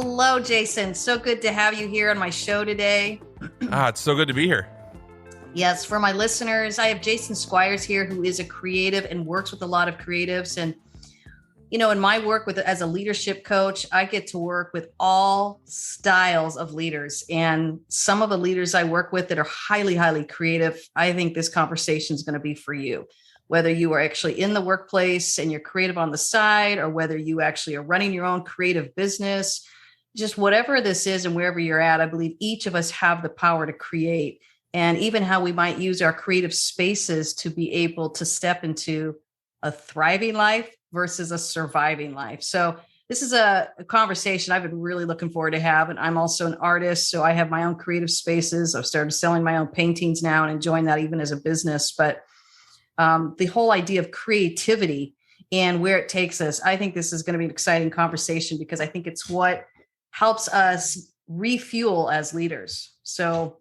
Hello, Jason. So good to have you here on my show today. It's so good to be here. Yes, for my listeners, I have Jason Squires here, who is a creative and works with a lot of creatives. And, in my work as a leadership coach, I get to work with all styles of leaders. And some of the leaders I work with that are highly, highly creative, I think this conversation is going to be for you. Whether you are actually in the workplace and you're creative on the side, or whether you actually are running your own creative business, just whatever this is and wherever you're at, I believe each of us have the power to create, and even how we might use our creative spaces to be able to step into a thriving life versus a surviving life. So this is a conversation I've been really looking forward to have. And I'm also an artist, so I have my own creative spaces. I've started selling my own paintings now and enjoying that even as a business. But the whole idea of creativity and where it takes us, I think this is going to be an exciting conversation, because I think it's what helps us refuel as leaders. So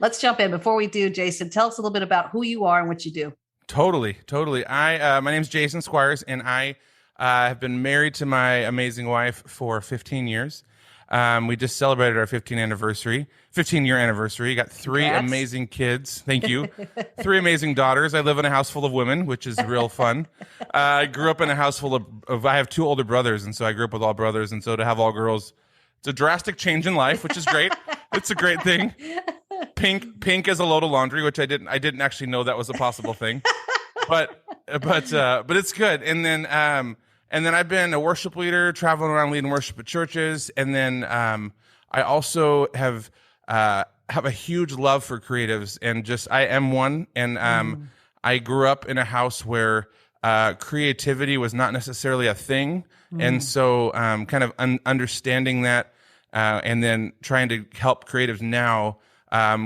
let's jump in. Before we do, Jason, tell us a little bit about who you are and what you do. Totally. My name is Jason Squires, and I have been married to my amazing wife for 15 years. We just celebrated our 15-year anniversary. Got three Congrats. Amazing kids. Thank you. Three amazing daughters. I live in a house full of women, which is real fun. I grew up in a house full of I have two older brothers, and so I grew up with all brothers, and so to have all girls, it's a drastic change in life, which is great. It's a great thing. Pink is a load of laundry, which I didn't actually know that was a possible thing, but it's good. And then I've been a worship leader, traveling around leading worship at churches. And then I also have a huge love for creatives, and I am one. And I grew up in a house where creativity was not necessarily a thing, and so kind of understanding that. And then trying to help creatives now.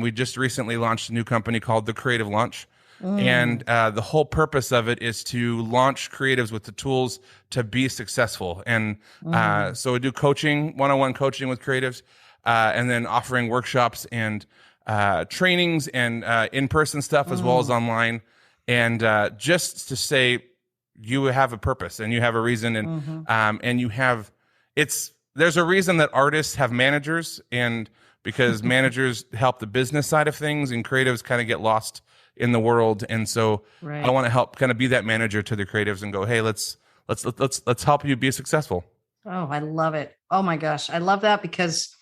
We just recently launched a new company called The Creative Launch. And the whole purpose of it is to launch creatives with the tools to be successful. And so we do coaching, one-on-one coaching with creatives, and then offering workshops and trainings and in-person stuff as well as online. And just to say, you have a purpose and you have a reason, and you have there's a reason that artists have managers, and because managers help the business side of things, and creatives kind of get lost in the world. And so right. I want to help kind of be that manager to the creatives and go, hey, let's help you be successful. Oh, I love it. Oh my gosh. I love that, because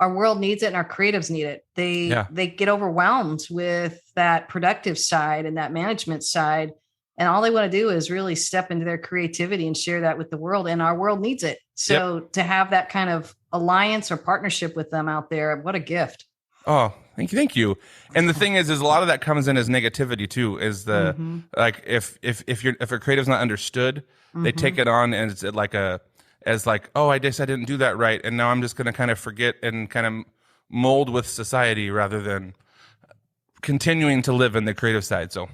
our world needs it and our creatives need it. They get overwhelmed with that productive side and that management side. And all they want to do is really step into their creativity and share that with the world. And our world needs it. So to have that kind of alliance or partnership with them out there, what a gift. Oh, thank you. And the thing is a lot of that comes in as negativity too, is the, like, if a creative's not understood, they take it on and it's like, oh, I guess I didn't do that right. And now I'm just going to kind of forget and kind of mold with society rather than continuing to live in the creative side. So.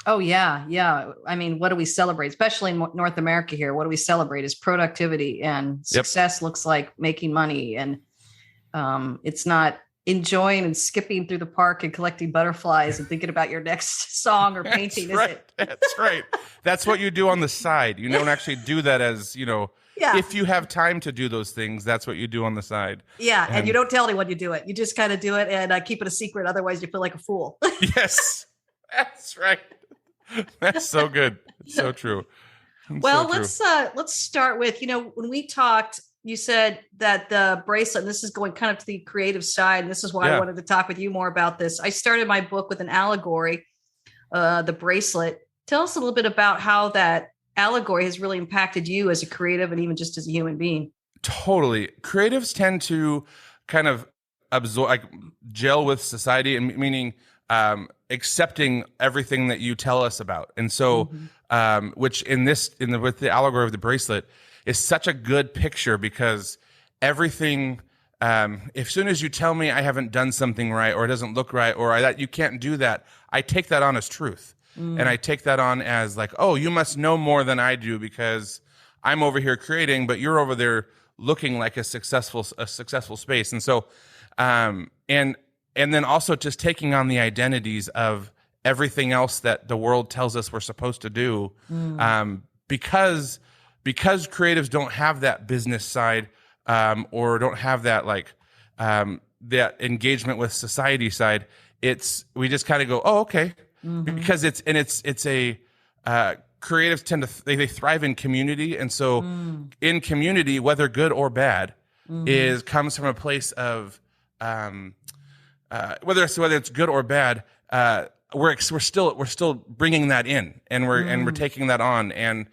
Oh, yeah. Yeah. I mean, what do we celebrate? Especially in North America here, what do we celebrate is productivity, and success looks like making money. And it's not enjoying and skipping through the park and collecting butterflies and thinking about your next song or painting, is it? That's right. That's what you do on the side. You don't actually do that as, if you have time to do those things, that's what you do on the side. Yeah. And you don't tell anyone you do it. You just kind of do it and keep it a secret. Otherwise you feel like a fool. Yes, that's right. That's so good. It's so true. Let's start with, when we talked, you said that the bracelet, and this is going kind of to the creative side, and this is why I wanted to talk with you more about this. I started my book with an allegory, the bracelet. Tell us a little bit about how that allegory has really impacted you as a creative and even just as a human being. Totally. Creatives tend to kind of gel with society, and meaning accepting everything that you tell us about. And so, which with the allegory of the bracelet is such a good picture, because everything, as soon as you tell me I haven't done something right, or it doesn't look right, or that you can't do that, I take that on as truth. And I take that on as like, oh, you must know more than I do, because I'm over here creating, but you're over there looking like a successful space. And so, and then also just taking on the identities of everything else that the world tells us we're supposed to do, because creatives don't have that business side. or don't have that like that engagement with society side. We just kind of go, oh, okay, because it's a creatives tend to they thrive in community, and so in community, whether good or bad, comes from a place of whether it's good or bad. We're still bringing that in, and we're taking that on, and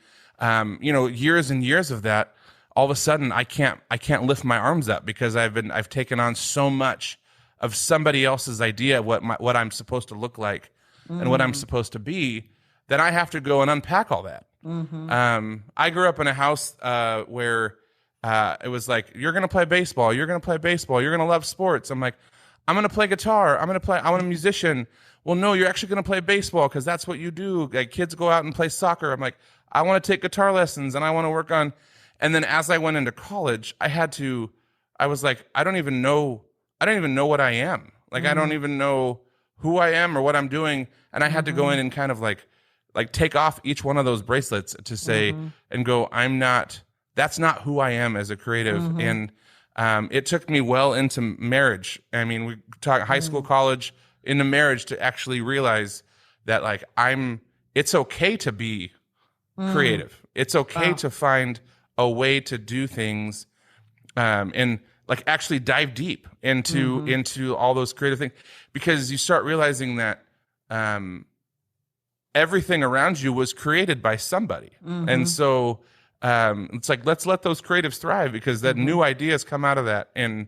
years and years of that. All of a sudden, I can't lift my arms up because I've taken on so much of somebody else's idea of what I'm supposed to look like and what I'm supposed to be. Then I have to go and unpack all that. I grew up in a house where it was like, you're going to play baseball. You're going to play baseball. You're going to love sports. I'm like, I'm going to play guitar. I want a musician. Well, no, you're actually going to play baseball because that's what you do. Like, kids go out and play soccer. I'm like, I want to take guitar lessons and I want to work on. And then as I went into college, I was like, I don't even know what I am. Like, I don't even know who I am or what I'm doing. And I had to go in and kind of like take off each one of those bracelets to say and go, that's not who I am as a creative. And it took me well into marriage. I mean, we talk high school, college, into marriage to actually realize that like it's okay to be creative. It's okay to find a way to do things and like actually dive deep into all those creative things, because you start realizing that everything around you was created by somebody. And so it's like, let's let those creatives thrive, because that new ideas come out of that. And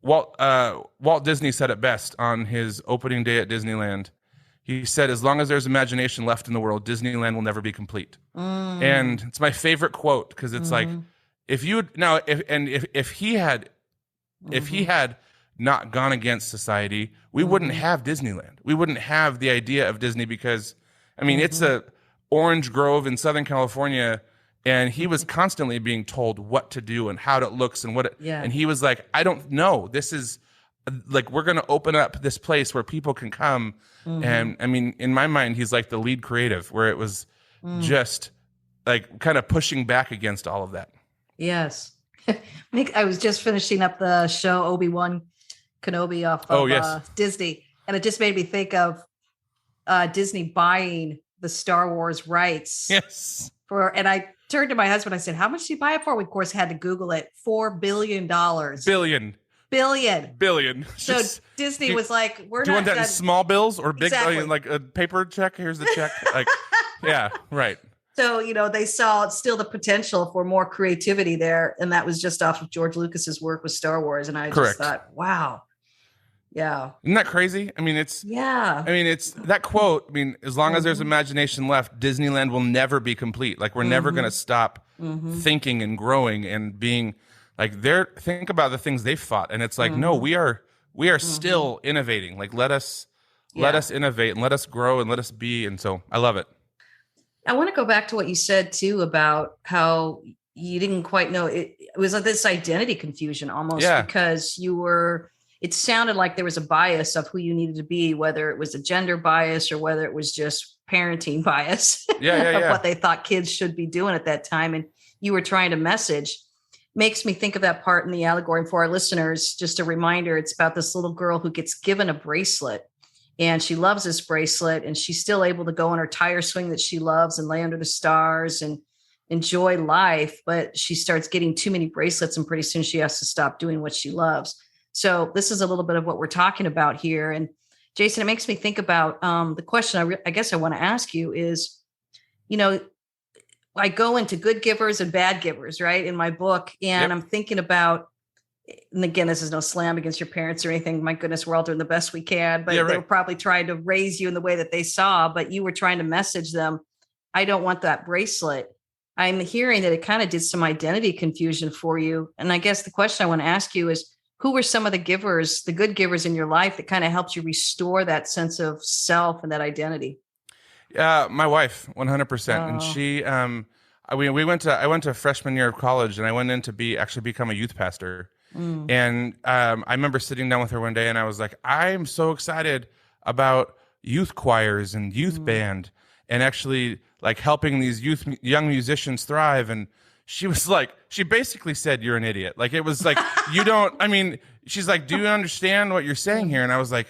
Walt Disney said it best on his opening day at Disneyland. He said, as long as there's imagination left in the world, Disneyland will never be complete. And it's my favorite quote, because it's like, if he had not gone against society, we wouldn't have Disneyland. We wouldn't have the idea of Disney, because, I mean, it's a orange grove in Southern California, and he was constantly being told what to do and how it looks and and he was like, I don't know. This is like, we're going to open up this place where people can come. And I mean, in my mind, he's like the lead creative, where it was just like kind of pushing back against all of that. Yes. I was just finishing up the show Obi-Wan Kenobi off of Disney, and it just made me think of Disney buying the Star Wars rights. Yes. And I turned to my husband, I said, how much did you buy it for? We, of course, had to Google it. $4 billion. Billion. So Disney was like, we're not. Do you want that in small bills or big, Exactly. like a paper check? Here's the check. Like, yeah, right. So, they saw still the potential for more creativity there. And that was just off of George Lucas's work with Star Wars. And I just thought, wow. Yeah. Isn't that crazy? I mean, it's that quote. I mean, as long as there's imagination left, Disneyland will never be complete. Like, we're never going to stop thinking and growing and being like, think about the things they've fought. And it's like, no, we are still innovating. Like, let us innovate and let us grow and let us be. And so I love it. I want to go back to what you said too, about how you didn't quite know it was like this identity confusion almost, because it sounded like there was a bias of who you needed to be, whether it was a gender bias or whether it was just parenting bias of what they thought kids should be doing at that time. And you were trying to message. Makes me think of that part in the allegory. And for our listeners, just a reminder, it's about this little girl who gets given a bracelet, and she loves this bracelet, and she's still able to go on her tire swing that she loves and lay under the stars and enjoy life. But she starts getting too many bracelets, and pretty soon she has to stop doing what she loves. So this is a little bit of what we're talking about here. And Jason, it makes me think about the question I guess I want to ask you is, I go into good givers and bad givers, right, in my book. And I'm thinking about, and again, this is no slam against your parents or anything. My goodness, we're all doing the best we can, but they were probably trying to raise you in the way that they saw, but you were trying to message them, I don't want that bracelet. I'm hearing that it kind of did some identity confusion for you. And I guess the question I want to ask you is, who were some of the givers, the good givers in your life that kind of helped you restore that sense of self and that identity? My wife, 100%. And she, I went to freshman year of college, and I went in to become a youth pastor. And I remember sitting down with her one day, and I was like, I'm so excited about youth choirs and youth band, and actually like helping these young musicians thrive. And she was like, she basically said, "You're an idiot." Like, it was like, you don't, I mean, she's like, "Do you understand what you're saying here?" And I was like,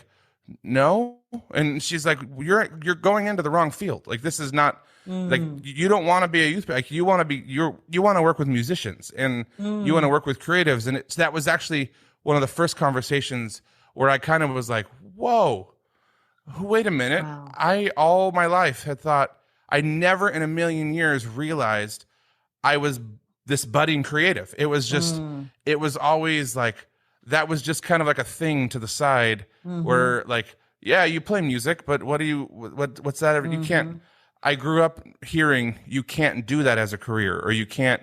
"No." And she's like, you're going into the wrong field. Like, this is not, like, you don't want to be a youth, like, you want to be, you want to work with musicians, and you want to work with creatives. And that was actually one of the first conversations where I kind of was like, whoa, wait a minute. Wow. I all my life had thought, I never in a million years realized I was this budding creative. It was just, it was always like, that was just kind of like a thing to the side where, like, yeah, you play music, but what's that? You can't, I grew up hearing you can't do that as a career, or you can't,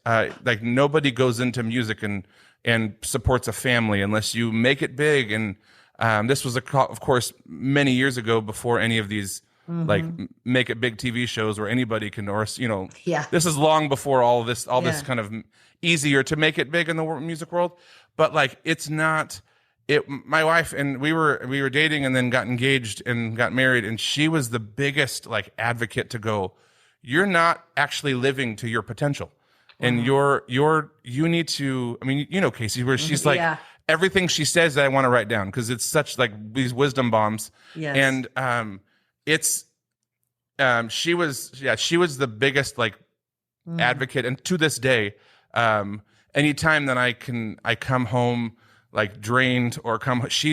like, nobody goes into music and supports a family unless you make it big. And this was, of course, many years ago, before any of these like make it big TV shows where anybody can, or, you know, this is long before all this kind of easier to make it big in the music world. But, like, it's not it. My wife and we were dating, and then got engaged and got married, and she was the biggest, like, advocate to go, you're not actually living to your potential. And you need to, I mean, you know, Casey, where she's like, everything she says I want to write down, because it's such, like, these wisdom bombs. And she was the biggest, like, advocate. And to this day, anytime that I come home, like, drained, or she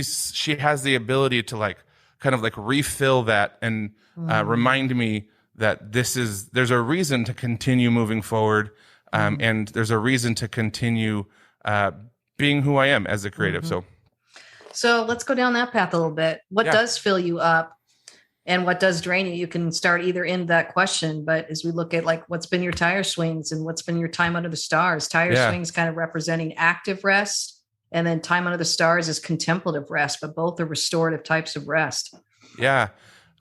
has the ability to, like, kind of, like, refill that and remind me that there's a reason to continue moving forward. And there's a reason to continue being who I am as a creative. So let's go down that path a little bit. What does fill you up, and what does drain you? You can start either in that question, but as we look at, like, what's been your tire swings and what's been your time under the stars? Tire swings kind of representing active rest, and then time under the stars is contemplative rest, but both are restorative types of rest. Yeah.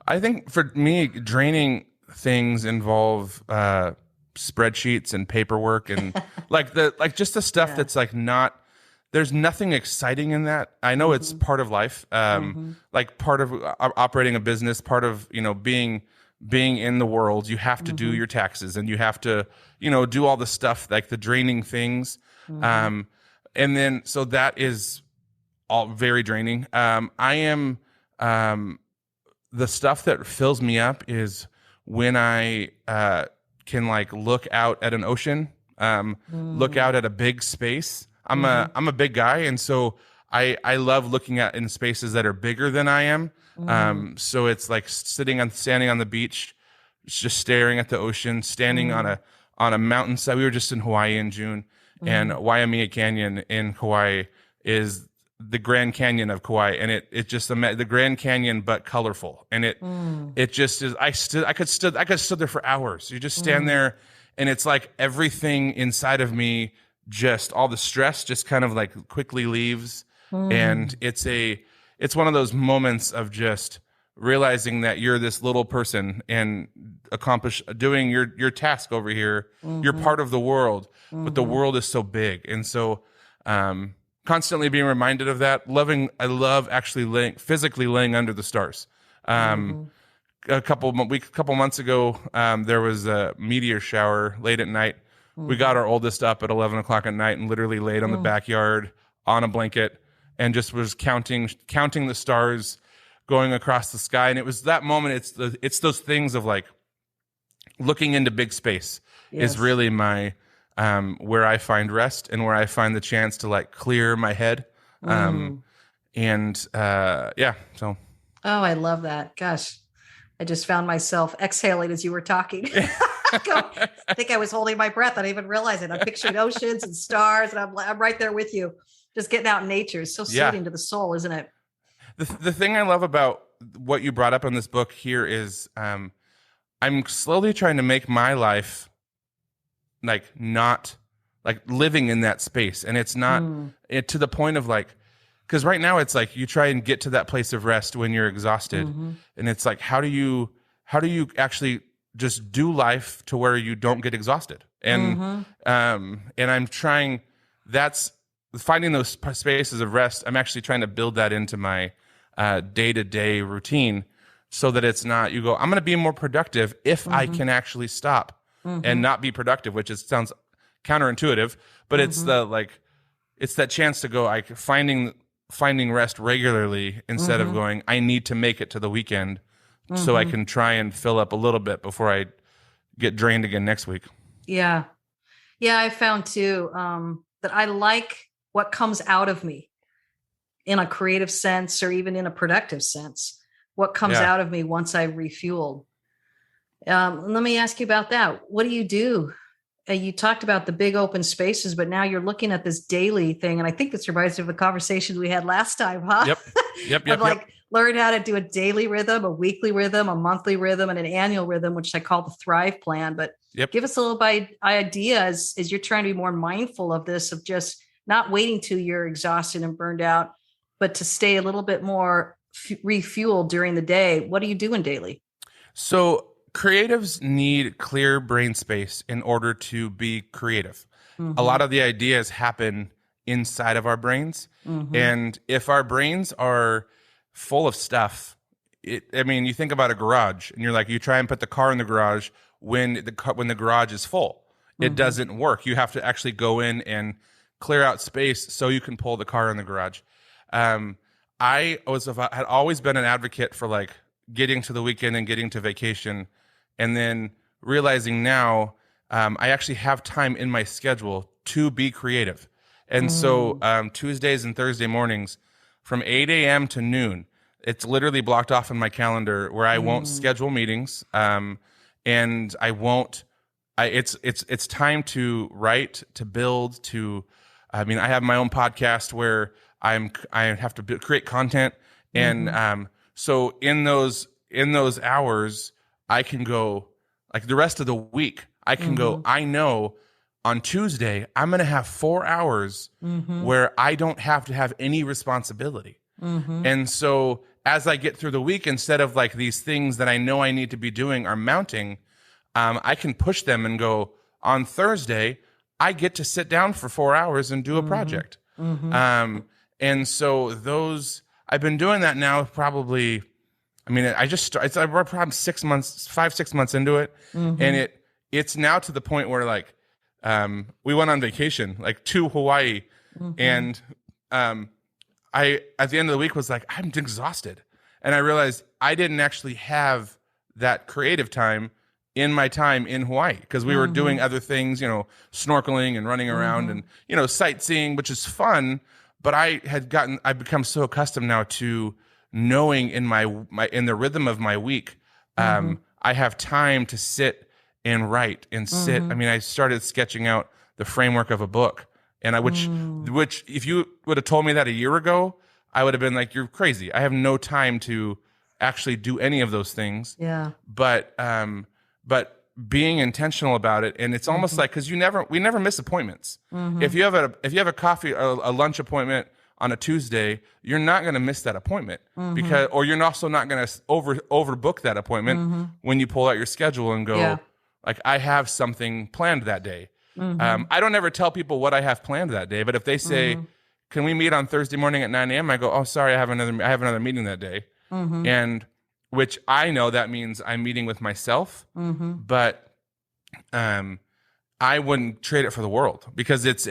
I think for me, draining things involve spreadsheets and paperwork and just the stuff that's, like, not, there's nothing exciting in that. I know it's part of life, like, part of operating a business, part of, you know, being in the world. You have to do your taxes, and you have to, you know, do all the stuff, like the draining things. And then, so that is all very draining. I am, the stuff that fills me up is when I can, like, look out at an ocean, look out at a big space. I'm a big guy, and so I love looking at in spaces that are bigger than I am. So it's like standing on the beach, just staring at the ocean, standing on a mountainside. We were just in Hawaii in June, and Waimea Canyon in Kauai is the Grand Canyon of Kauai, and it just the Grand Canyon, but colorful. And it just is. I could stood there for hours. You just stand there, and it's like everything inside of me, just all the stress just kind of, like, quickly leaves. And it's one of those moments of just realizing that you're this little person and doing your task over here. You're part of the world, but the world is so big. And so, constantly being reminded of that. I love actually physically laying under the stars. A couple months ago, there was a meteor shower late at night. We got our oldest up at 11 o'clock at night and literally laid on the backyard on a blanket and just was counting the stars going across the sky. And it was that moment. It's those things of, like, looking into big space is really my, where I find rest and where I find the chance to, like, clear my head. So. Oh, I love that. Gosh, I just found myself exhaling as you were talking. I think I was holding my breath. I didn't even realize it. I'm picturing oceans and stars, and I'm right there with you, just getting out in nature. It's so soothing to the soul, isn't it? The thing I love about what you brought up in this book here is I'm slowly trying to make my life, like, not, like, living in that space. And it's not to the point of, like, because right now it's like you try and get to that place of rest when you're exhausted. And it's like, how do you actually just do life to where you don't get exhausted? And I'm trying, that's finding those spaces of rest. I'm actually trying to build that into my day-to-day routine, so that it's not, you go, I'm going to be more productive if I can actually stop. and not be productive, which sounds counterintuitive, but it's it's that chance to go, like finding rest regularly instead of going, I need to make it to the weekend so I can try and fill up a little bit before I get drained again next week. Yeah. Yeah. I found too, that I like what comes out of me in a creative sense, or even in a productive sense, what comes out of me once I refueled. Let me ask you about that. What do you do? You talked about the big open spaces, but now you're looking at this daily thing. And I think this reminds me of the conversations we had last time, huh? Yep. Learn how to do a daily rhythm, a weekly rhythm, a monthly rhythm, and an annual rhythm, which I call the Thrive Plan. But give us a little idea as you're trying to be more mindful of this, of just not waiting till you're exhausted and burned out, but to stay a little bit more refueled during the day. What are you doing daily? So creatives need clear brain space in order to be creative. A lot of the ideas happen inside of our brains. And if our brains are full of stuff, you think about a garage and you're like, you try and put the car in the garage when the garage is full. It doesn't work. You have to actually go in and clear out space so you can pull the car in the garage. I had always been an advocate for like getting to the weekend and getting to vacation, and then realizing now I actually have time in my schedule to be creative. And so Tuesdays and Thursday mornings from 8 a.m. to noon, it's literally blocked off in my calendar where I won't schedule meetings, and I won't. It's time to write, to build, to. I have my own podcast where I have to create content, and so in those hours I can go, like the rest of the week I can go. I know on Tuesday I'm going to have 4 hours where I don't have to have any responsibility, and so as I get through the week, instead of like these things that I know I need to be doing are mounting, I can push them and go, on Thursday I get to sit down for 4 hours and do a project. And so I've been doing that now probably, we're probably 6 months into it. And it's now to the point where like, we went on vacation, like to Hawaii. And, I, at the end of the week was like, I'm exhausted. And I realized I didn't actually have that creative time in my time in Hawaii, because we were doing other things, snorkeling and running around and, sightseeing, which is fun. But I've become so accustomed now to knowing in in the rhythm of my week, I have time to sit and write and sit. I started sketching out the framework of a book, and which if you would have told me that a year ago, I would have been like, you're crazy. I have no time to actually do any of those things. Yeah. But being intentional about it, and it's almost like, because we never miss appointments. If you have a coffee, a lunch appointment on a Tuesday, you're not going to miss that appointment, or you're also not going to overbook that appointment when you pull out your schedule and go, like, I have something planned that day. I don't ever tell people what I have planned that day, but if they say, can we meet on Thursday morning at 9 a.m., I go, oh, sorry, I have another meeting that day, and which I know that means I'm meeting with myself, but I wouldn't trade it for the world, because it's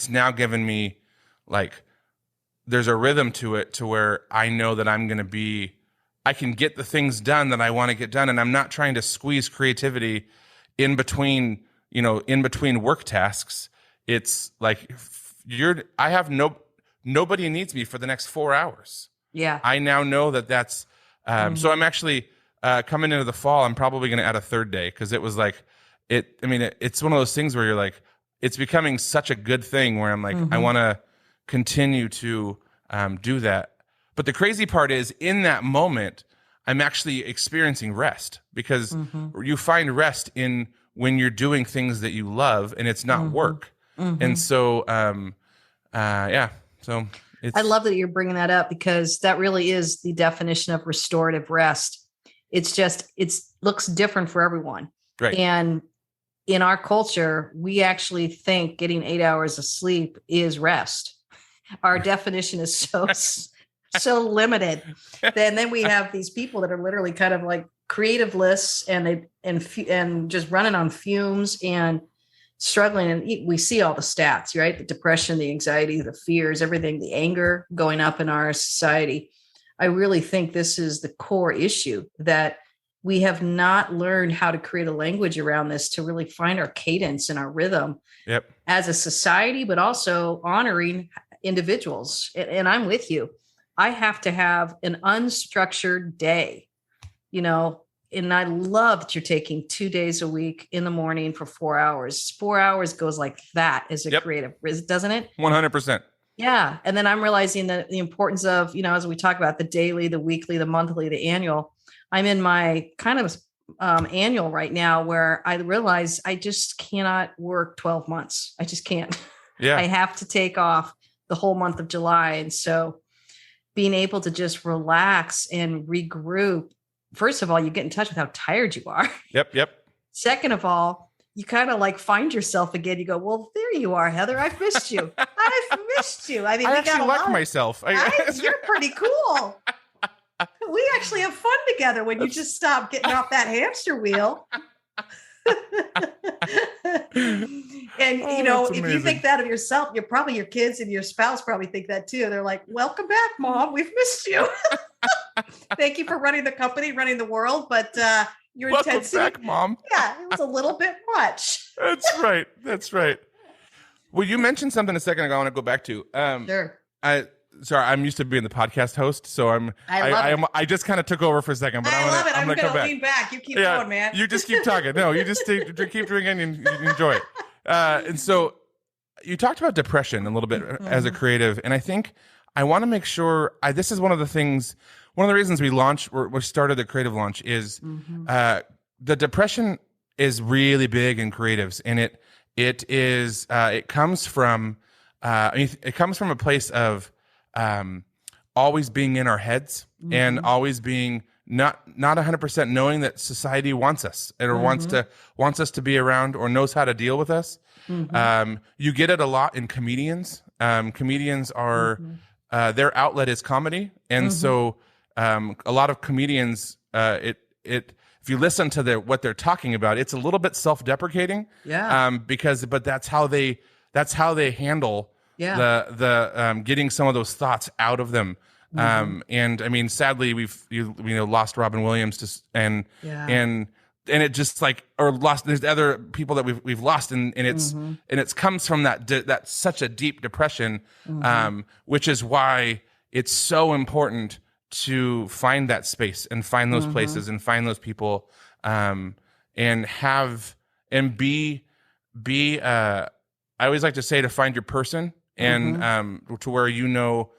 now given me, like, there's a rhythm to it, to where I know that I can get the things done that I want to get done, and I'm not trying to squeeze creativity in between work tasks. It's like nobody needs me for the next 4 hours. Yeah. I now know that's, so I'm actually, coming into the fall, I'm probably going to add a third day, because it was like, it's one of those things where you're like, it's becoming such a good thing where I'm like, I want to continue to do that. But the crazy part is, in that moment, I'm actually experiencing rest, because you find rest when you're doing things that you love and it's not work. And so, so I love that you're bringing that up, because that really is the definition of restorative rest. It's just, looks different for everyone. Right. And in our culture, we actually think getting 8 hours of sleep is rest. Our definition is so limited. Then we have these people that are literally kind of like creative lists and just running on fumes and struggling. And we see all the stats, right? The depression, the anxiety, the fears, everything, the anger going up in our society. I really think this is the core issue, that we have not learned how to create a language around this to really find our cadence and our rhythm as a society, but also honoring individuals. And I'm with you. I have to have an unstructured day, and I love that you're taking 2 days a week in the morning for 4 hours. 4 hours goes like that as a creative, doesn't it? 100%. Yeah. And then I'm realizing that the importance of, as we talk about the daily, the weekly, the monthly, the annual, I'm in my kind of annual right now where I realize I just cannot work 12 months. I just can't. Yeah. I have to take off the whole month of July. And so being able to just relax and regroup, first of all, you get in touch with how tired you are. Yep. Second of all, you kind of like find yourself again. You go, well, there you are, Heather. I've missed you. I've missed you. I mean, I actually like myself. You're pretty cool. We actually have fun together when you just stop getting off that hamster wheel. And if you think that of yourself, you're probably, your kids and your spouse probably think that too. They're like, welcome back, Mom. We've missed you. Thank you for running the company, running the world. But your intensity. Welcome back, Mom. Yeah, it was a little bit much. That's right. Well, you mentioned something a second ago I want to go back to. Sure. Sorry, I'm used to being the podcast host, so I just kind of took over for a second, but I love it. I'm gonna going to lean back. You keep going, man. You just keep talking. No, you just keep drinking and enjoy it. And so you talked about depression a little bit as a creative, and I think I want to make sure this is one of the reasons we started the creative launch is the depression is really big in creatives, and it comes from a place of always being in our heads and always being not 100% knowing that society wants us or wants us to be around or knows how to deal with us. You get it a lot in comedians. Comedians are their outlet is comedy, and so a lot of comedians if you listen to what they're talking about, it's a little bit self-deprecating. But that's how they handle the getting some of those thoughts out of them. And I mean, sadly, we've lost Robin Williams and it just there's other people that we've lost, and it's comes from that such a deep depression, which is why it's so important to find that space and find those places and find those people, and be I always like to say to find your person, and to where no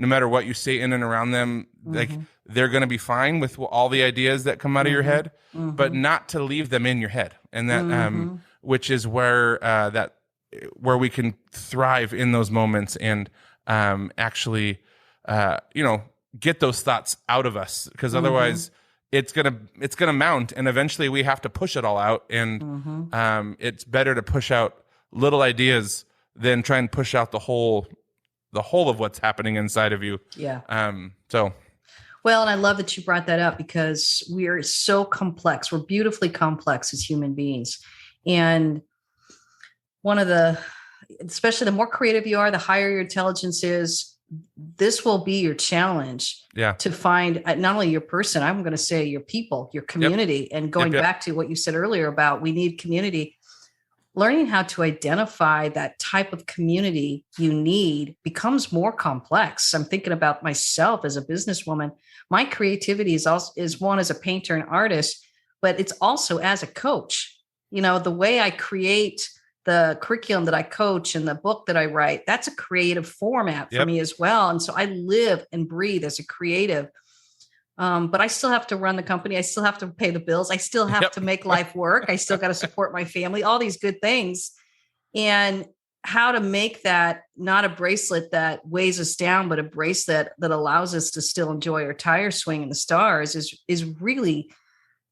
matter what you say in and around them, like they're going to be fine with all the ideas that come out of your head, but not to leave them in your head, and that which is where we can thrive in those moments and actually get those thoughts out of us, because otherwise it's gonna mount, and eventually we have to push it all out, and it's better to push out little ideas than try and push out the whole of what's happening inside of you. Well, and I love that you brought that up, because we are so complex. We're beautifully complex as human beings, and especially the more creative you are, the higher your intelligence is, this will be your challenge to find not only your person, I'm going to say your people, your community. And going back to what you said earlier about we need community, learning how to identify that type of community you need becomes more complex. I'm thinking about myself as a businesswoman. My creativity is one as a painter and artist, but it's also as a coach. The way I create the curriculum that I coach and the book that I write, that's a creative format for me as well. And so I live and breathe as a creative. But I still have to run the company. I still have to pay the bills. I still have to make life work. I still got to support my family, all these good things. And how to make that not a bracelet that weighs us down, but a bracelet that allows us to still enjoy our tire swing in the stars is really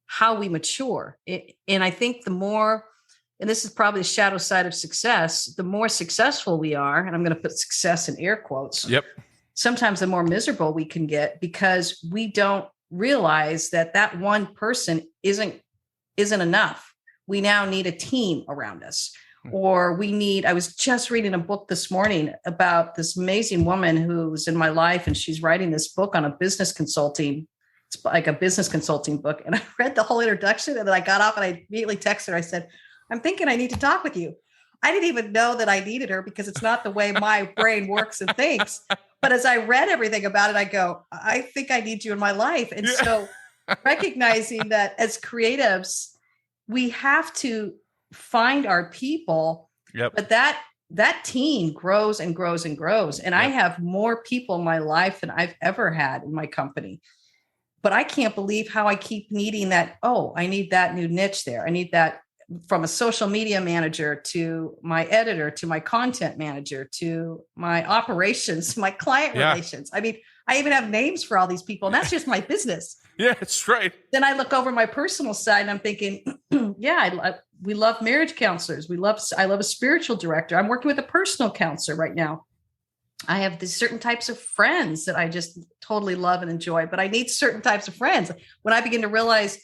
how we mature. And I think the more, and this is probably the shadow side of success, the more successful we are, and I'm going to put success in air quotes. Sometimes the more miserable we can get, because we don't realized that that one person isn't enough. We now need a team around us. Or I was just reading a book this morning about this amazing woman who's in my life, and she's writing this book on a business consulting. It's like a business consulting book. And I read the whole introduction, and then I got off and I immediately texted her. I said, I'm thinking I need to talk with you. I didn't even know that I needed her because it's not the way my brain works and thinks. But as I read everything about it, I go, I think I need you in my life. And so recognizing that as creatives, we have to find our people, but that team grows and grows and grows. And I have more people in my life than I've ever had in my company. But I can't believe how I keep needing that. Oh, I need that new niche there. I need that, from a social media manager to my editor, to my content manager, to my operations, my client relations. I mean, I even have names for all these people, and that's just my business. Yeah, that's right. Then I look over my personal side and I'm thinking, we love marriage counselors. I love a spiritual director. I'm working with a personal counselor right now. I have these certain types of friends that I just totally love and enjoy, but I need certain types of friends. When I begin to realize,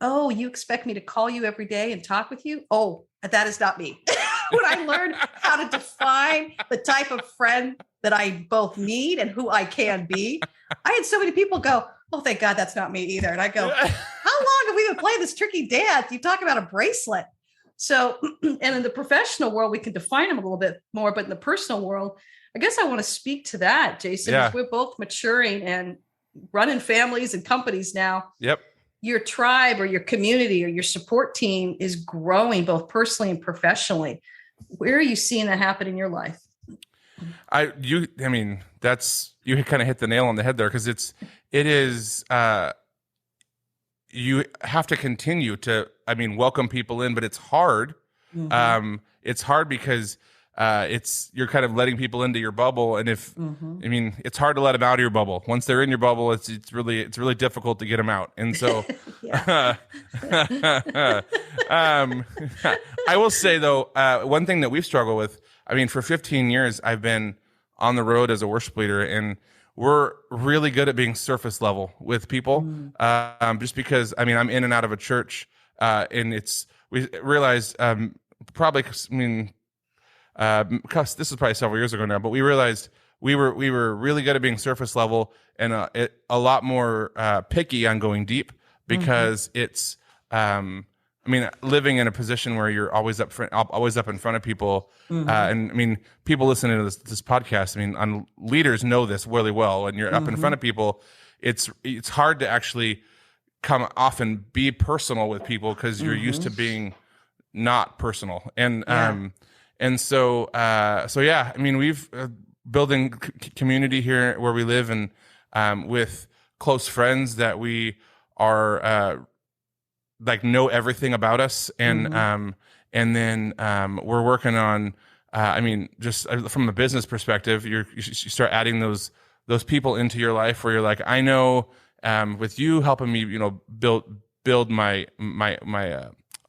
oh, you expect me to call you every day and talk with you? Oh, that is not me. When I learned how to define the type of friend that I both need and who I can be, I had so many people go, oh, thank God that's not me either. And I go, how long have we been playing this tricky dance? You talk about a bracelet. So, and in the professional world, we can define them a little bit more, but in the personal world, I guess I want to speak to that, Jason. As we're both maturing and running families and companies now. Yep. Your tribe or your community or your support team is growing both personally and professionally. Where are you seeing that happen in your life? You kind of hit the nail on the head there, because it is you have to continue to, welcome people in, but it's hard. Mm-hmm. It's hard because you're kind of letting people into your bubble, and it's hard to let them out of your bubble. Once they're in your bubble, it's really difficult to get them out. And so, I will say though, one thing that we've struggled with. For 15 years, I've been on the road as a worship leader, and we're really good at being surface level with people. Just because I'm in and out of a church, and we realized probably. Because this is probably several years ago now, but we realized we were really good at being surface level and a lot more picky on going deep, because it's living in a position where you're always up in front of people, and people listening to this podcast, leaders know this really well. And you're up in front of people, it's hard to actually come off and be personal with people, because you're used to being not personal. And so, we've building community here where we live, and with close friends that we are know everything about us, and then we're working on. Just from a business perspective, you start adding those people into your life where you're like, I know, with you helping me, build my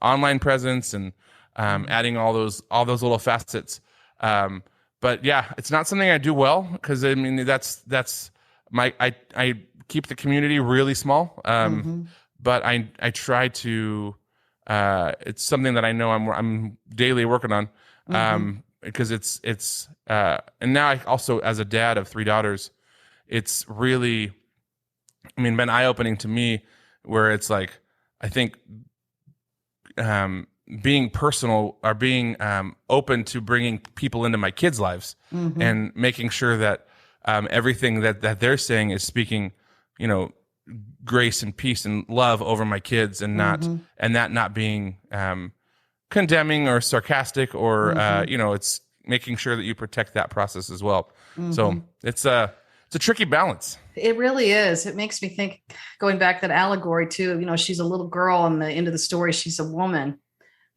online presence, and adding all those little facets. But yeah, it's not something I do well, because that's I keep the community really small. But I try to, it's something that I know I'm daily working on, because it's and now I also, as a dad of 3 daughters, it's really, been eye-opening to me, where it's like, I think, being personal, or being open to bringing people into my kids' lives, and making sure that everything that they're saying is speaking, grace and peace and love over my kids, and not being condemning or sarcastic, or it's making sure that you protect that process as well. So it's a tricky balance. It really is. It makes me think, going back to that allegory too, she's a little girl, and the end of the story, she's a woman.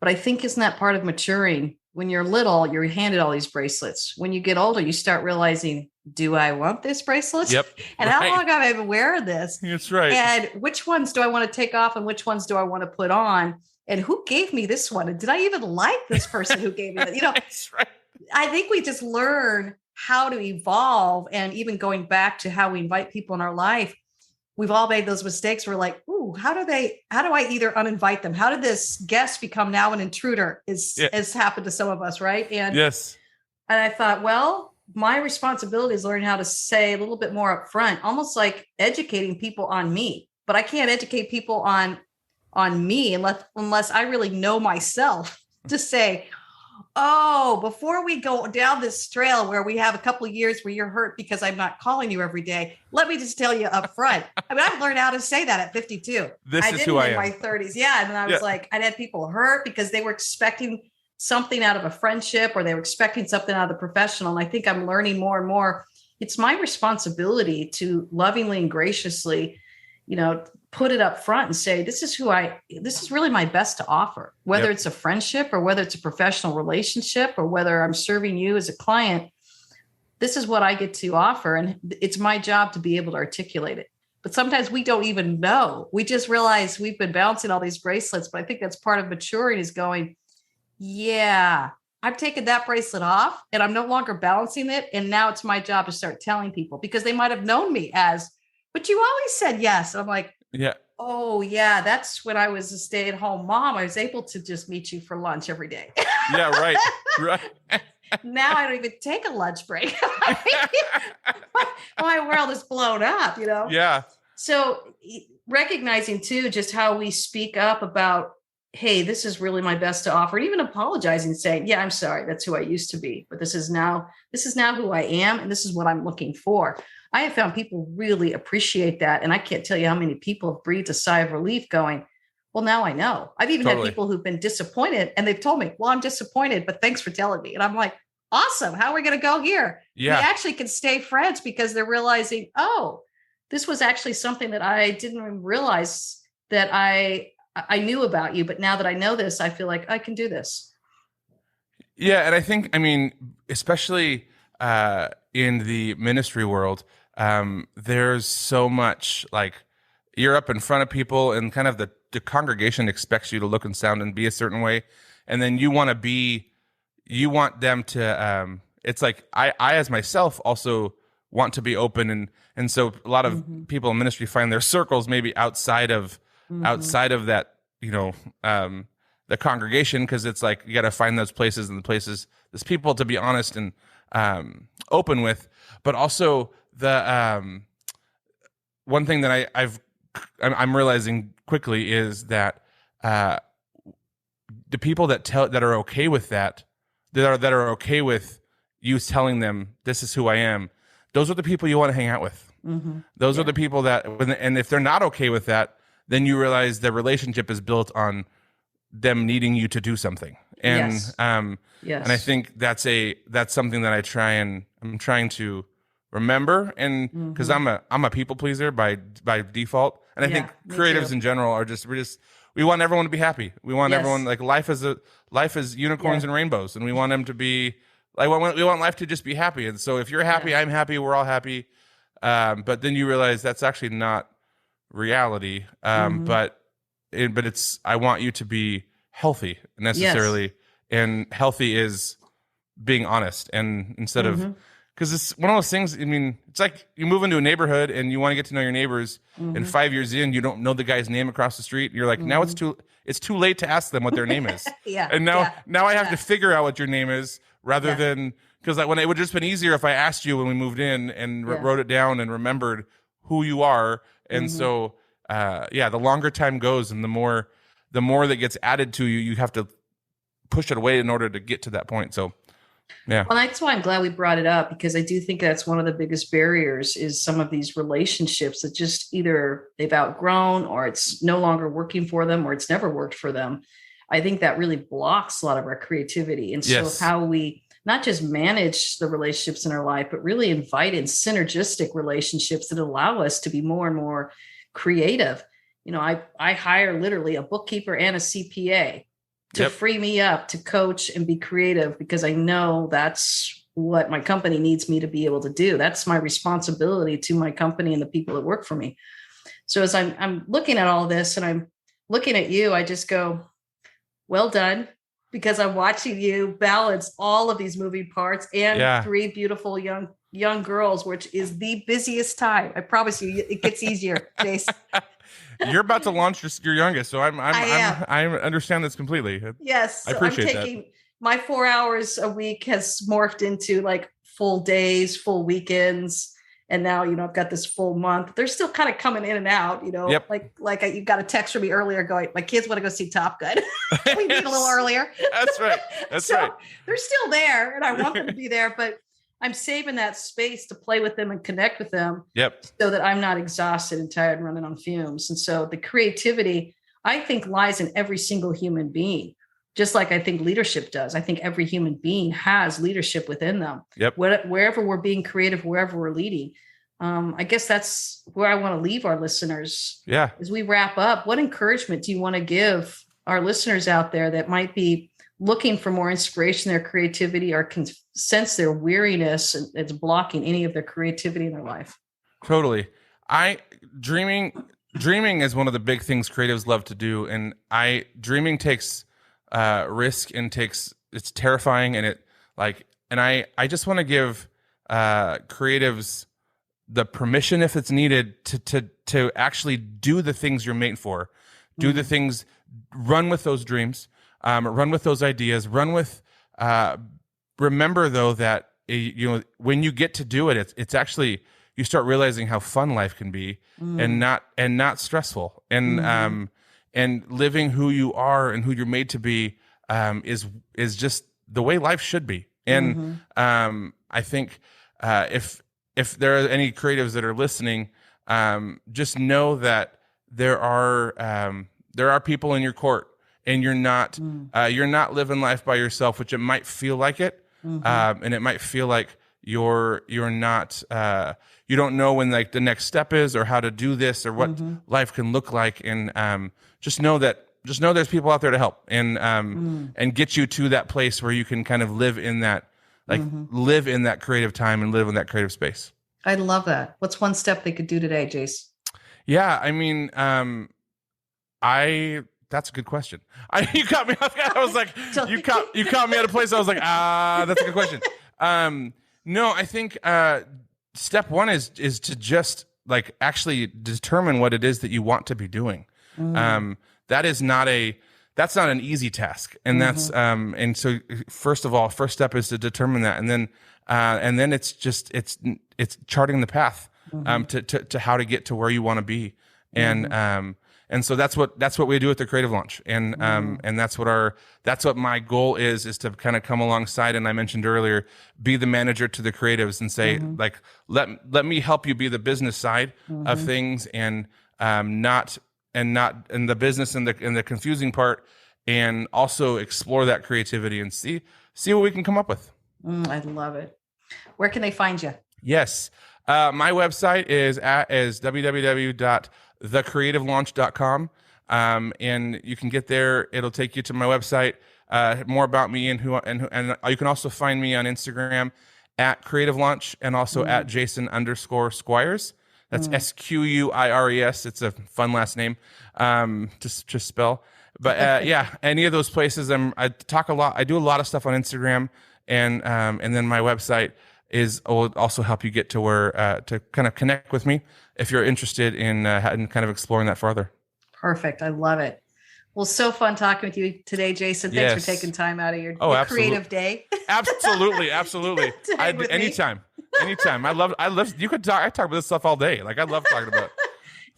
But I think, isn't that part of maturing? When you're little, you're handed all these bracelets. When you get older, you start realizing, do I want this bracelet? Yep. And how long have I been wearing this? That's right. And which ones do I want to take off, and which ones do I want to put on? And who gave me this one? And did I even like this person who gave me that? That's right. I think we just learn how to evolve. And even going back to how we invite people in our life, we've all made those mistakes. We're like, ooh, how do I either uninvite them? How did this guest become now an intruder has happened to some of us. Right. And yes. And I thought, well, my responsibility is learning how to say a little bit more upfront, almost like educating people on me. But I can't educate people on me unless I really know myself to say, oh, before we go down this trail where we have a couple of years where you're hurt because I'm not calling you every day, let me just tell you up front. I mean, I've learned how to say that at 52. This is who I am. In my 30s. Yeah. And I was like, I'd had people hurt because they were expecting something out of a friendship or they were expecting something out of the professional. And I think I'm learning more and more. It's my responsibility to lovingly and graciously, put it up front and say, this is really my best to offer, whether it's a friendship or whether it's a professional relationship or whether I'm serving you as a client. This is what I get to offer. And it's my job to be able to articulate it. But sometimes we don't even know. We just realize we've been balancing all these bracelets. But I think that's part of maturing is going, yeah, I've taken that bracelet off and I'm no longer balancing it. And now it's my job to start telling people because they might have known me as, but you always said yes. And I'm like, yeah. Oh, yeah. That's when I was a stay-at-home mom. I was able to just meet you for lunch every day. Yeah, right. Right. Now I don't even take a lunch break. My world is blown up, Yeah. So recognizing too, just how we speak up about, hey, this is really my best to offer, and even apologizing, saying, yeah, I'm sorry. That's who I used to be, but this is now who I am. And this is what I'm looking for. I have found people really appreciate that. And I can't tell you how many people have breathed a sigh of relief going, well, now I know. I've even had people who've been disappointed and they've told me, well, I'm disappointed, but thanks for telling me. And I'm like, awesome. How are we going to go here? Yeah. We actually can stay friends because they're realizing, oh, this was actually something that I didn't even realize that I knew about you. But now that I know this, I feel like I can do this. Yeah. And I think, especially in the ministry world, there's so much like you're up in front of people and kind of the congregation expects you to look and sound and be a certain way. And then you want them to, it's like I as myself also want to be open. And so a lot of people in ministry find their circles maybe outside of that, the congregation. Cause it's like, you got to find those places and the places, there's people to be honest and, open with, but also the one thing that I'm realizing quickly is that the people that are okay with that are okay with you telling them this is who I am, those are the people you want to hang out with. Those are the people that, and if they're not okay with that, then you realize the relationship is built on them needing you to do something. And Yes. And I think that's something that I'm trying to remember, and because I'm a people pleaser by default, and I think creatives in general are we want everyone to be happy. We want everyone, like, life is unicorns and rainbows, and we want them to be like, we want life to just be happy. And so if you're happy, I'm happy, we're all happy. But then you realize that's actually not reality. But it's, I want you to be healthy necessarily. And healthy is being honest, and instead of, because it's one of those things. It's like you move into a neighborhood and you want to get to know your neighbors, and 5 years in, you don't know the guy's name across the street. You're like, now it's too late to ask them what their name is. And now I have to figure out what your name is, rather than, because when it would just been easier if I asked you when we moved in and wrote it down and remembered who you are. And so, the longer time goes and the more that gets added to you, you have to push it away in order to get to that point. So, yeah. Well, that's why I'm glad we brought it up, because I do think that's one of the biggest barriers is some of these relationships that just either they've outgrown or it's no longer working for them or it's never worked for them. I think that really blocks a lot of our creativity. And so how we not just manage the relationships in our life, but really invite in synergistic relationships that allow us to be more and more creative. I hire literally a bookkeeper and a CPA to free me up to coach and be creative, because I know that's what my company needs me to be able to do. That's my responsibility to my company and the people that work for me. So as I'm looking at all this and I'm looking at you, I just go, well done, because I'm watching you balance all of these moving parts and 3 beautiful young young girls, which is the busiest time. I promise you, it gets easier, Jason. You're about to launch your youngest, so I understand this completely. Yes, I so appreciate I'm taking my 4 hours a week has morphed into like full days, full weekends. And now, I've got this full month. They're still kind of coming in and out, Yep. you got a text from me earlier going, my kids want to go see Top Gun. We meet a little earlier. That's right. That's right. They're still there and I want them to be there, but I'm saving that space to play with them and connect with them. Yep. So that I'm not exhausted and tired and running on fumes. And so the creativity, I think, lies in every single human being. Just like I think leadership does. I think every human being has leadership within them. Yep. Wherever we're being creative, wherever we're leading. I guess that's where I want to leave our listeners. Yeah. As we wrap up, what encouragement do you want to give our listeners out there that might be looking for more inspiration, their creativity, or can sense their weariness and it's blocking any of their creativity in their life? Totally. Dreaming is one of the big things creatives love to do. And dreaming takes risk and it's terrifying. And I just want to give creatives the permission, if it's needed, to actually do the things you're made for, do the things, run with those dreams, run with those ideas, remember though that, when you get to do it, it's actually, you start realizing how fun life can be and not stressful and living who you are and who you're made to be, is just the way life should be. And, I think, if there are any creatives that are listening, just know that there are people in your court, and you're not living life by yourself, which it might feel like it, and it might feel like you're not you don't know when like the next step is or how to do this or what life can look like, and just know there's people out there to help and get you to that place where you can kind of live in that. Live in that creative time and live in that creative space. I love that. What's one step they could do today, Jace? Yeah, I mean, that's a good question. You caught me off guard. I was like, you caught me at a place. I was like, that's a good question. No, I think step one is to just like actually determine what it is that you want to be doing. That's not an easy task. And that's, and so first step is to determine that. And then it's charting the path, to how to get to where you want to be. And so that's what we do at the Creative Launch. And that's what my goal is to kind of come alongside. And I mentioned earlier, be the manager to the creatives and say, like, let me help you be the business side of things and not in the business and the confusing part, and also explore that creativity and see what we can come up with. I love it. Where can they find you? Yes. My website is www.thecreativelaunch.com. And you can get there. It'll take you to my website, more about me and you can also find me on Instagram at Creative Launch and also at Jason_Squires. That's Squires. It's a fun last name, to spell. But yeah, any of those places. I talk a lot. I do a lot of stuff on Instagram, and then my website will also help you get to where to kind of connect with me if you're interested in kind of exploring that further. Perfect. I love it. Well, so fun talking with you today, Jason. Thanks for taking time out of your creative day. Absolutely. Anytime. I love, you could talk, I talk about this stuff all day. Like I love talking about it.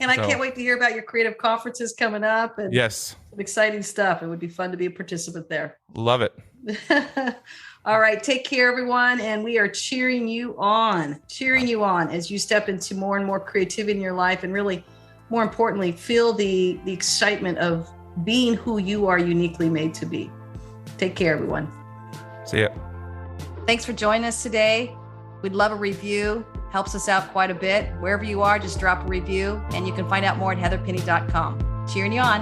And I can't wait to hear about your creative conferences coming up and yes, some exciting stuff. It would be fun to be a participant there. Love it. All right. Take care, everyone. And we are cheering you on as you step into more and more creativity in your life. And really, more importantly, feel the excitement of being who you are uniquely made to be. Take care, everyone. See ya. Thanks for joining us today. We'd love a review. Helps us out quite a bit. Wherever you are, just drop a review, and you can find out more at heatherpenny.com. Cheering you on.